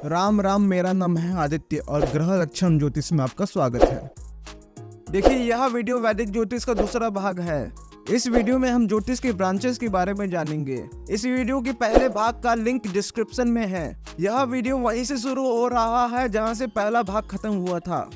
राम राम, मेरा नाम है आदित्य और ग्रह लक्षण ज्योतिष में आपका स्वागत है। देखिए, यह वीडियो वैदिक ज्योतिष का दूसरा भाग है। इस वीडियो में हम ज्योतिष के ब्रांचेस के बारे में जानेंगे। इस वीडियो के पहले भाग का लिंक डिस्क्रिप्शन में है। यह वीडियो वहीं से शुरू हो रहा है जहां से पहला भाग खत्म हुआ था।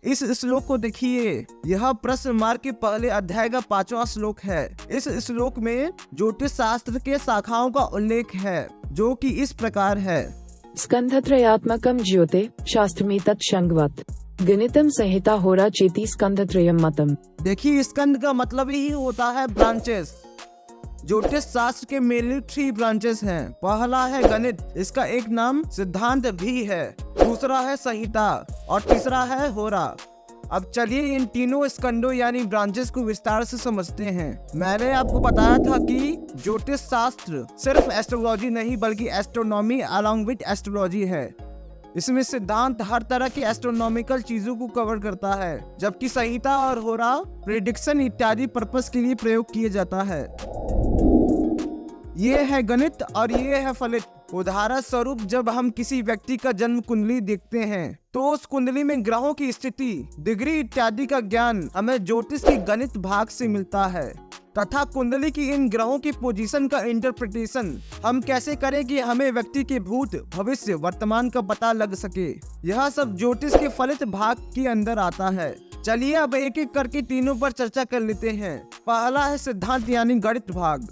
इस श्लोक को देखिए, यह प्रश्न मार्क के पहले अध्याय का 5वां श्लोक है। इस श्लोक में ज्योतिष शास्त्र के शाखाओं का उल्लेख है, जो कि इस प्रकार है। स्कंधत्रयात्मकं ज्योते शास्त्रमी तत्संगवत् गणितम संहिता होरा चेति स्कंधत्रयम मतम। देखिए, स्कंद का मतलब ही होता है ब्रांचेस। ज्योतिष शास्त्र के मेनली 3 ब्रांचेस हैं। पहला है गणित, इसका एक नाम सिद्धांत भी है। दूसरा है संहिता और तीसरा है होरा। अब चलिए इन तीनों स्कंदों यानी ब्रांचेस को विस्तार से समझते हैं। मैंने आपको बताया था कि ज्योतिष शास्त्र सिर्फ एस्ट्रोलॉजी नहीं बल्कि एस्ट्रोनॉमी अलॉन्ग विद एस्ट्रोलॉजी है। इसमें सिद्धांत हर तरह की एस्ट्रोनॉमिकल चीजों को कवर करता है, जबकि संहिता और होरा प्रेडिक्शन इत्यादि पर्पस के लिए प्रयोग किया जाता है। ये है गणित और ये है फलित। उदाहरण स्वरूप, जब हम किसी व्यक्ति का जन्म कुंडली देखते हैं तो उस कुंडली में ग्रहों की स्थिति, डिग्री इत्यादि का ज्ञान हमें ज्योतिष के गणित भाग से मिलता है, तथा कुंडली की इन ग्रहों की पोजीशन का इंटरप्रिटेशन हम कैसे करें कि हमें व्यक्ति के भूत, भविष्य, वर्तमान का पता लग सके। यह सब ज्योतिष के फलित भाग के अंदर आता है। चलिए अब एक एक करके तीनों पर चर्चा कर लेते हैं। पहला है सिद्धांत यानी गणित भाग।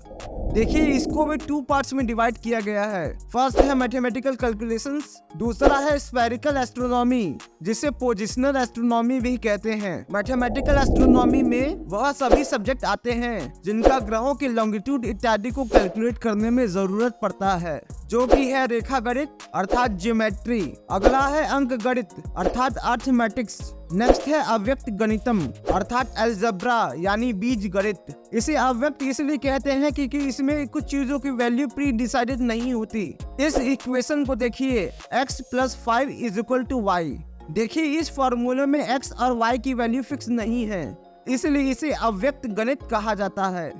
देखिए, इसको भी 2 पार्ट्स में डिवाइड किया गया है। फर्स्ट है मैथमेटिकल कैलकुलेशंस, दूसरा है स्फेरिकल एस्ट्रोनॉमी, जिसे पोजिशनल एस्ट्रोनॉमी भी कहते हैं। मैथमेटिकल एस्ट्रोनॉमी में वह सभी सब्जेक्ट आते हैं जिनका ग्रहों की लॉन्गिट्यूड इत्यादि को कैलकुलेट करने में जरूरत पड़ता है, जो कि है रेखा गणित अर्थात ज्योमेट्री। अगला है अंक गणित अर्थात अर्थमेटिक्स। नेक्स्ट है अव्यक्त गणितम अर्थात अलजेब्रा यानी बीज गणित। इसे अव्यक्त इसलिए कहते हैं क्योंकि इसमें कुछ चीजों की वैल्यू प्री डिसाइडेड नहीं होती। इस इक्वेशन को देखिए, x + 5 = y। देखिए, इस फॉर्मूले में x और y की वैल्यू फिक्स नहीं है, इसलिए इसे अव्यक्त गणित कहा जाता है।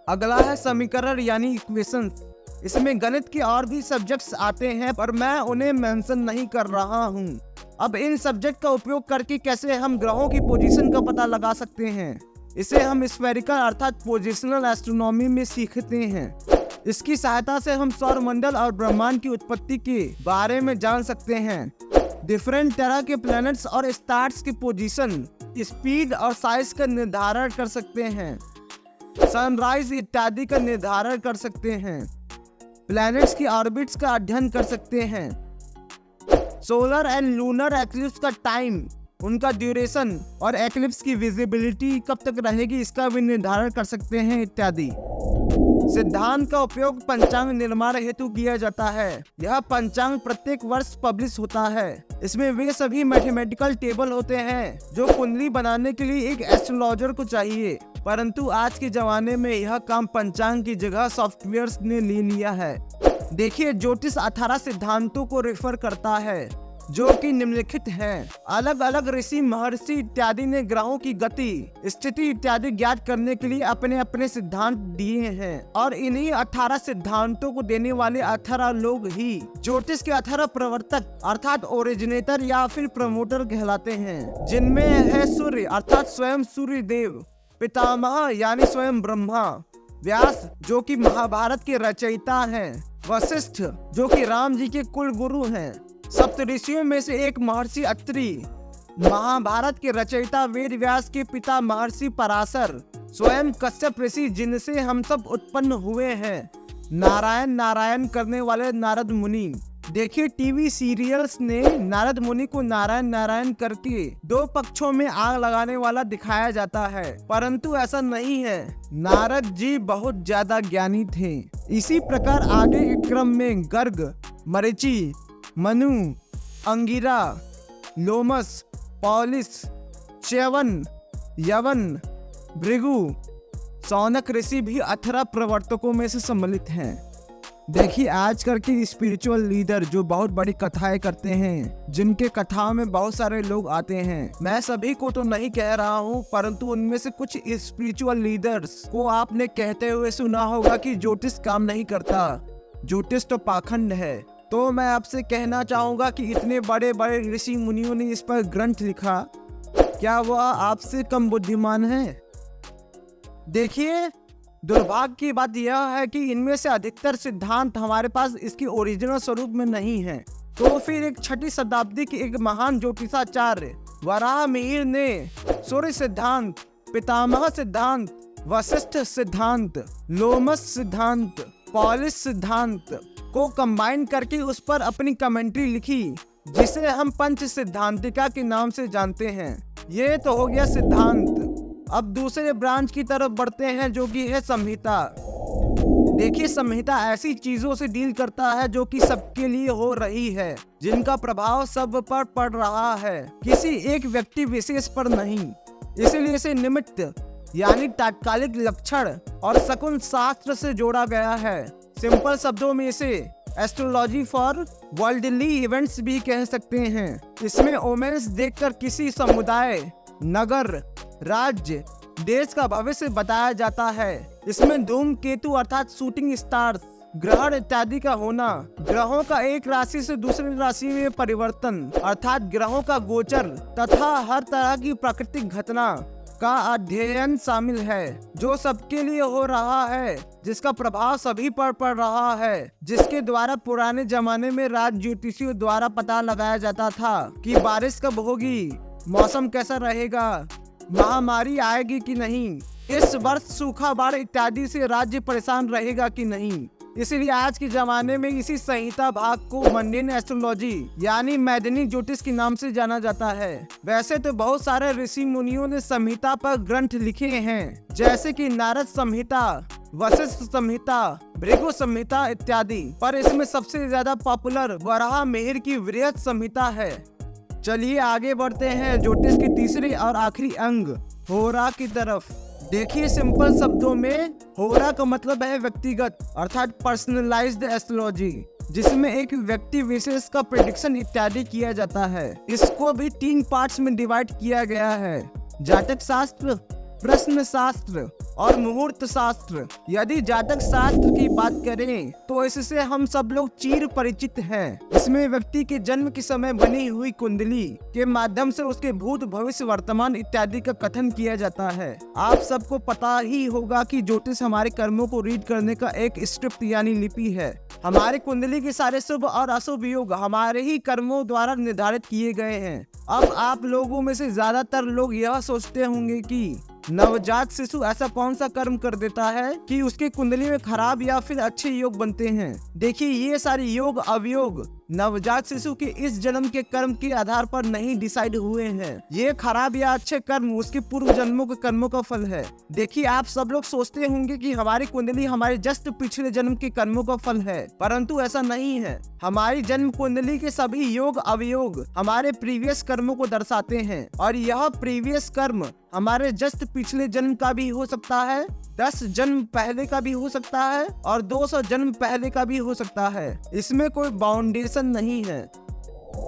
अगला है समीकरण यानी इक्वेशंस। इसमें गणित के और भी सब्जेक्ट्स आते हैं, पर मैं उन्हें मेंशन नहीं कर रहा हूँ। अब इन सब्जेक्ट का उपयोग करके कैसे हम ग्रहों की पोजीशन का पता लगा सकते हैं, इसे हम स्फेरिकल अर्थात पोजिशनल एस्ट्रोनॉमी में सीखते हैं। इसकी सहायता से हम सौर मंडल और ब्रह्मांड की उत्पत्ति के बारे में जान सकते हैं। डिफरेंट तरह के प्लैनेट्स और स्टार्स की पोजीशन, स्पीड और साइज का निर्धारण कर सकते हैं। सनराइज इत्यादि का निर्धारण कर सकते हैं। प्लैनेट्स की ऑर्बिट्स का अध्ययन कर सकते हैं। सोलर एंड लूनर एक्लिप्स का टाइम, उनका ड्यूरेशन और एक्लिप्स की विजिबिलिटी कब तक रहेगी इसका भी निर्धारण कर सकते हैं इत्यादि। सिद्धांत का उपयोग पंचांग निर्माण हेतु किया जाता है। यह पंचांग प्रत्येक वर्ष पब्लिश होता है। इसमें वे सभी मैथमेटिकल टेबल होते हैं जो कुंडली बनाने के लिए एक एस्ट्रोलॉजर को चाहिए, परंतु आज के जमाने में यह काम पंचांग की जगह सॉफ्टवेयर्स ने ले लिया है। देखिए, ज्योतिष 18 सिद्धांतों को रेफर करता है, जो कि निम्नलिखित हैं। अलग अलग ऋषि, महर्षि इत्यादि ने ग्रहों की गति, स्थिति इत्यादि ज्ञात करने के लिए अपने अपने सिद्धांत दिए हैं, और इन्हीं 18 सिद्धांतों को देने वाले 18 लोग ही ज्योतिष के 18 प्रवर्तक अर्थात ओरिजिनेटर या फिर प्रमोटर कहलाते हैं, जिनमें है सूर्य अर्थात स्वयं सूर्य देव, पितामह यानी स्वयं ब्रह्मा, व्यास जो कि महाभारत के रचयिता हैं, वशिष्ठ जो कि राम जी के कुल गुरु हैं, सप्तऋषियों में से एक महर्षि अत्रि, महाभारत के रचयिता वेद व्यास के पिता महर्षि पराशर, स्वयं कश्यप ऋषि जिनसे हम सब उत्पन्न हुए हैं, नारायण करने वाले नारद मुनि। देखिए, टीवी सीरियल्स ने नारद मुनि को नारायण करके 2 पक्षों में आग लगाने वाला दिखाया जाता है, परंतु ऐसा नहीं है। नारद जी बहुत ज्यादा ज्ञानी थे। इसी प्रकार आगे के क्रम में गर्ग, मरीचि, मनु, अंगिरा, लोमस, पॉलिस, च्यवन, यवन, भृगु, सौनक ऋषि भी 18 प्रवर्तकों में से सम्मिलित हैं। देखिए, आजकल के स्पिरिचुअल लीडर जो बहुत बड़ी कथाएं करते हैं, जिनके कथाओं में बहुत सारे लोग आते हैं, मैं सभी को तो नहीं कह रहा हूँ, परंतु उनमें से कुछ स्पिरिचुअल लीडर्स को आपने कहते हुए सुना होगा कि ज्योतिष काम नहीं करता, ज्योतिष तो पाखंड है। तो मैं आपसे कहना चाहूंगा कि इतने बड़े बड़े ऋषि मुनियों ने इस पर ग्रंथ लिखा, क्या वह आपसे कम बुद्धिमान है? देखिए, दुर्भाग्य की बात यह है कि इनमें से अधिकतर सिद्धांत हमारे पास इसके ओरिजिनल स्वरूप में नहीं है। तो फिर एक 6ठी शताब्दी के एक महान ज्योतिषाचार्य वराहमिहिर ने सूर्य सिद्धांत, पितामह सिद्धांत, वशिष्ठ सिद्धांत, लोमस सिद्धांत, पॉलिस सिद्धांत को कंबाइन करके उस पर अपनी कमेंट्री लिखी, जिसे हम पंच सिद्धांतिका के नाम से जानते हैं। ये तो हो गया सिद्धांत। अब दूसरे ब्रांच की तरफ बढ़ते हैं, जो कि है संहिता। देखिए, संहिता ऐसी चीजों से डील करता है जो कि सबके लिए हो रही है, जिनका प्रभाव सब पर पड़ रहा है, किसी एक व्यक्ति विशेष पर नहीं। इसीलिए इसे निमित्त यानी तात्कालिक लक्षण और शकुन शास्त्र से जोड़ा गया है। सिंपल शब्दों में इसे एस्ट्रोलॉजी फॉर वर्ल्डली इवेंट्स भी कह सकते हैं। इसमें ओमेन्स देखकर किसी समुदाय, नगर, राज्य, देश का भविष्य बताया जाता है। इसमें धूमकेतु अर्थात शूटिंग स्टार्स, ग्रहण इत्यादि का होना, ग्रहों का एक राशि से दूसरी राशि में परिवर्तन अर्थात ग्रहों का गोचर तथा हर तरह की प्राकृतिक घटना का अध्ययन शामिल है, जो सबके लिए हो रहा है, जिसका प्रभाव सभी पर पड़ रहा है, जिसके द्वारा पुराने जमाने में राज ज्योतिषियों द्वारा पता लगाया जाता था कि बारिश कब होगी, मौसम कैसा रहेगा, महामारी आएगी कि नहीं, इस वर्ष सूखा बाढ़ इत्यादि से राज्य परेशान रहेगा कि नहीं। इसीलिए आज के जमाने में इसी संहिता भाग को मंडेन एस्ट्रोलॉजी यानी मैदानी ज्योतिष के नाम से जाना जाता है। वैसे तो बहुत सारे ऋषि मुनियों ने संहिता पर ग्रंथ लिखे हैं, जैसे कि नारद संहिता, वशिष्ठ संहिता, भृगु संहिता इत्यादि, पर इसमें सबसे ज्यादा पॉपुलर वराहमिहिर की वृहत संहिता है। चलिए आगे बढ़ते हैं ज्योतिष के तीसरे और आखिरी अंग होरा की तरफ। देखिए, सिंपल शब्दों में होरा का मतलब है व्यक्तिगत अर्थात पर्सनलाइज्ड एस्ट्रोलॉजी, जिसमें एक व्यक्ति विशेष का प्रेडिक्शन इत्यादि किया जाता है। इसको भी 3 पार्ट्स में डिवाइड किया गया है, जातक शास्त्र, प्रश्न शास्त्र और मुहूर्त शास्त्र। यदि जातक शास्त्र की बात करें तो इससे हम सब लोग चिर परिचित हैं। इसमें व्यक्ति के जन्म के समय बनी हुई कुंडली के माध्यम से उसके भूत, भविष्य, वर्तमान इत्यादि का कथन किया जाता है। आप सबको पता ही होगा कि ज्योतिष हमारे कर्मों को रीड करने का एक स्क्रिप्ट यानी लिपि है। हमारे कुंडली के सारे शुभ और अशुभ योग हमारे ही कर्मों द्वारा निर्धारित किए गए हैं। अब आप लोगों में से ज्यादातर लोग यह सोचते होंगे कि नवजात शिशु ऐसा कौन सा कर्म कर देता है कि उसके कुंडली में खराब या फिर अच्छे योग बनते हैं। देखिए, ये सारे योग अवयोग नवजात शिशु के इस जन्म के कर्म के आधार पर नहीं डिसाइड हुए हैं। ये खराब या अच्छे कर्म उसके पूर्व जन्मों के कर्मों का फल है। देखिए, आप सब लोग सोचते होंगे कि हमारी कुंडली हमारे जस्ट पिछले जन्म के कर्मों का फल है, परंतु ऐसा नहीं है। हमारी जन्म कुंडली के सभी योग अवयोग हमारे प्रीवियस कर्मों को दर्शाते हैं, और यह प्रीवियस कर्म हमारे जस्ट पिछले जन्म का भी हो सकता है, 10 जन्म पहले का भी हो सकता है और 200 जन्म पहले का भी हो सकता है। इसमें कोई बाउंडेशन नहीं है।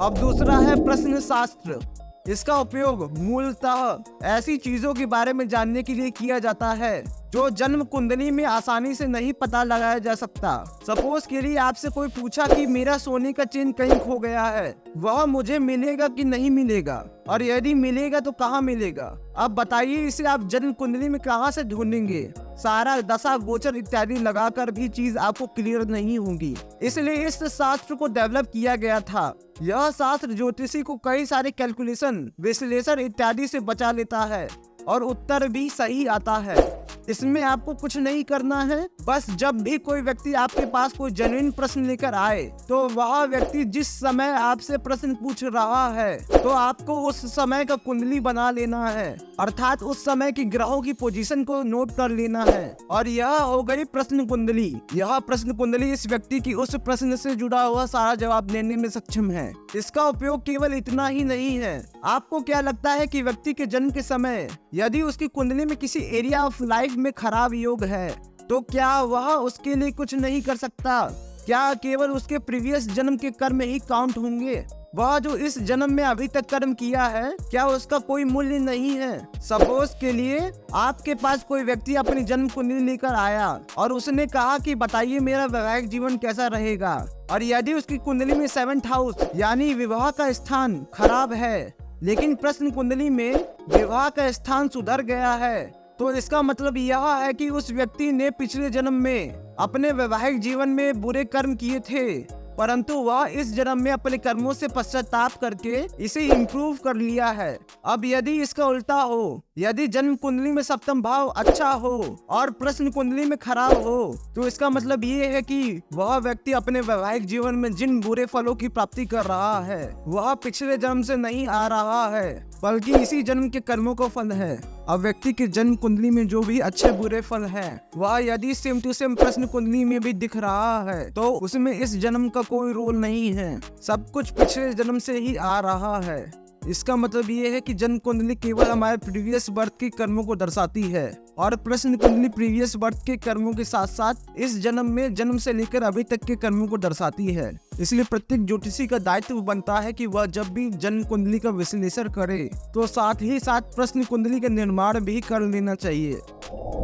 अब दूसरा है प्रश्न शास्त्र। इसका उपयोग मूलतः ऐसी चीजों के बारे में जानने के लिए किया जाता है जो जन्म कुंडली में आसानी से नहीं पता लगाया जा सकता। सपोज के लिए आपसे कोई पूछा कि मेरा सोने का चेन कहीं खो गया है, वह मुझे मिलेगा कि नहीं मिलेगा, और यदि मिलेगा तो कहाँ मिलेगा। अब बताइए, इसे आप जन्म कुंडली में कहाँ से ढूंढेंगे? सारा दशा गोचर इत्यादि लगाकर भी चीज आपको क्लियर नहीं होगी। इसलिए इस शास्त्र को डेवलप किया गया था। यह शास्त्र ज्योतिषी को कई सारे कैलकुलेशन, विश्लेषण इत्यादि से बचा लेता है और उत्तर भी सही आता है। इसमें आपको कुछ नहीं करना है, बस जब भी कोई व्यक्ति आपके पास कोई जेन्युइन प्रश्न लेकर आए तो वह व्यक्ति जिस समय आपसे प्रश्न पूछ रहा है तो आपको उस समय का कुंडली बना लेना है, अर्थात उस समय की ग्रहों की पोजीशन को नोट कर लेना है, और यह हो गई प्रश्न कुंडली। यह प्रश्न कुंडली इस व्यक्ति की उस प्रश्न से जुड़ा हुआ सारा जवाब देने में सक्षम है। इसका उपयोग केवल इतना ही नहीं है। आपको क्या लगता है कि व्यक्ति के जन्म के समय यदि उसकी कुंडली में किसी एरिया ऑफ लाइफ में खराब योग है तो क्या वह उसके लिए कुछ नहीं कर सकता? क्या केवल उसके प्रीवियस जन्म के कर्म ही काउंट होंगे? वह जो इस जन्म में अभी तक कर्म किया है, क्या उसका कोई मूल्य नहीं है? सपोज के लिए आपके पास कोई व्यक्ति अपनी जन्म कुंडली लेकर आया और उसने कहा कि बताइए मेरा वैवाहिक जीवन कैसा रहेगा, और यदि उसकी कुंडली में 7th हाउस यानी विवाह का स्थान खराब है, लेकिन प्रश्न कुंडली में विवाह का स्थान सुधर गया है, तो इसका मतलब यह है कि उस व्यक्ति ने पिछले जन्म में अपने वैवाहिक जीवन में बुरे कर्म किए थे, परंतु वह इस जन्म में अपने कर्मों से पश्चाताप करके इसे इम्प्रूव कर लिया है। अब यदि इसका उल्टा हो, यदि जन्म कुंडली में 7th भाव अच्छा हो और प्रश्न कुंडली में खराब हो, तो इसका मतलब ये है कि वह व्यक्ति अपने वैवाहिक जीवन में जिन बुरे फलों की प्राप्ति कर रहा है, वह पिछले जन्म से नहीं आ रहा है, बल्कि इसी जन्म के कर्मों का फल है। अब व्यक्ति के जन्म कुंडली में जो भी अच्छे बुरे फल हैं, वह यदि सेम टू सेम प्रश्न कुंडली में भी दिख रहा है, तो उसमें इस जन्म का कोई रोल नहीं है, सब कुछ पिछले जन्म से ही आ रहा है। इसका मतलब ये है कि जन्म कुंडली केवल हमारे प्रीवियस बर्थ के कर्मों को दर्शाती है, और प्रश्न कुंडली प्रीवियस बर्थ के कर्मों के साथ साथ इस जन्म में जन्म से लेकर अभी तक के कर्मों को दर्शाती है। इसलिए प्रत्येक ज्योतिषी का दायित्व बनता है कि वह जब भी जन्म कुंडली का विश्लेषण करे, तो साथ ही साथ प्रश्न कुंडली का निर्माण भी कर लेना चाहिए।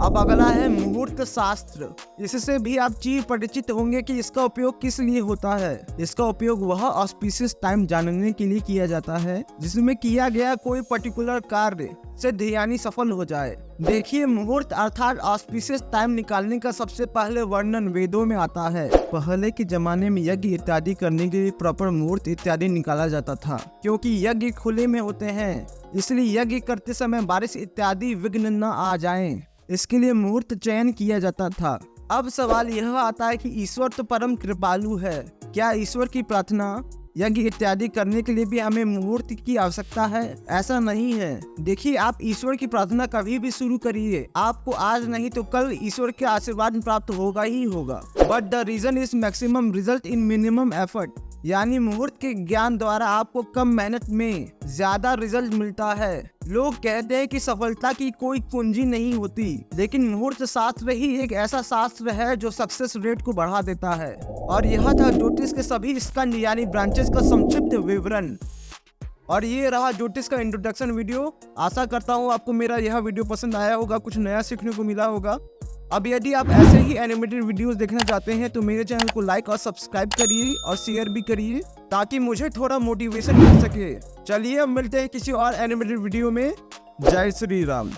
अब अगला है मुहूर्त शास्त्र। इससे भी आप चीज परिचित होंगे कि इसका उपयोग किस लिए होता है। इसका उपयोग वह ऑस्पिशियस टाइम जानने के लिए किया जाता है जिसमें किया गया कोई पर्टिकुलर कार्य सिद्ध यानी सफल हो जाए। देखिए, मुहूर्त अर्थात ऑस्पिशियस टाइम निकालने का सबसे पहले वर्णन वेदों में आता है। पहले के जमाने में यज्ञ इत्यादि करने के लिए प्रॉपर मुहूर्त इत्यादि निकाला जाता था, क्योंकि यज्ञ खुले में होते हैं, इसलिए यज्ञ करते समय बारिश इत्यादि विघ्न न आ जाएं, इसके लिए मुहूर्त चयन किया जाता था। अब सवाल यह आता है कि ईश्वर तो परम कृपालु है, क्या ईश्वर की प्रार्थना यज्ञ इत्यादि करने के लिए भी हमें मुहूर्त की आवश्यकता है? ऐसा नहीं है। देखिए, आप ईश्वर की प्रार्थना कभी भी शुरू करिए, आपको आज नहीं तो कल ईश्वर के आशीर्वाद प्राप्त होगा ही होगा। But the reason is maximum result in minimum effort, यानी मुहूर्त के ज्ञान द्वारा आपको कम मेहनत में ज्यादा रिजल्ट मिलता है। लोग कहते हैं कि सफलता की कोई कुंजी नहीं होती, लेकिन मुहूर्त शास्त्र ही एक ऐसा शास्त्र है जो सक्सेस रेट को बढ़ा देता है। और यह था ज्योतिष के सभी स्कंद यानी ब्रांचेस का संक्षिप्त विवरण। और ये रहा ज्योतिष का इंट्रोडक्शन वीडियो। आशा करता हूँ आपको मेरा यह वीडियो पसंद आया होगा, कुछ नया सीखने को मिला होगा। अब यदि आप ऐसे ही एनिमेटेड वीडियोस देखना चाहते हैं तो मेरे चैनल को लाइक और सब्सक्राइब करिए और शेयर भी करिए, ताकि मुझे थोड़ा मोटिवेशन मिल सके। चलिए, अब मिलते हैं किसी और एनिमेटेड वीडियो में। जय श्री राम।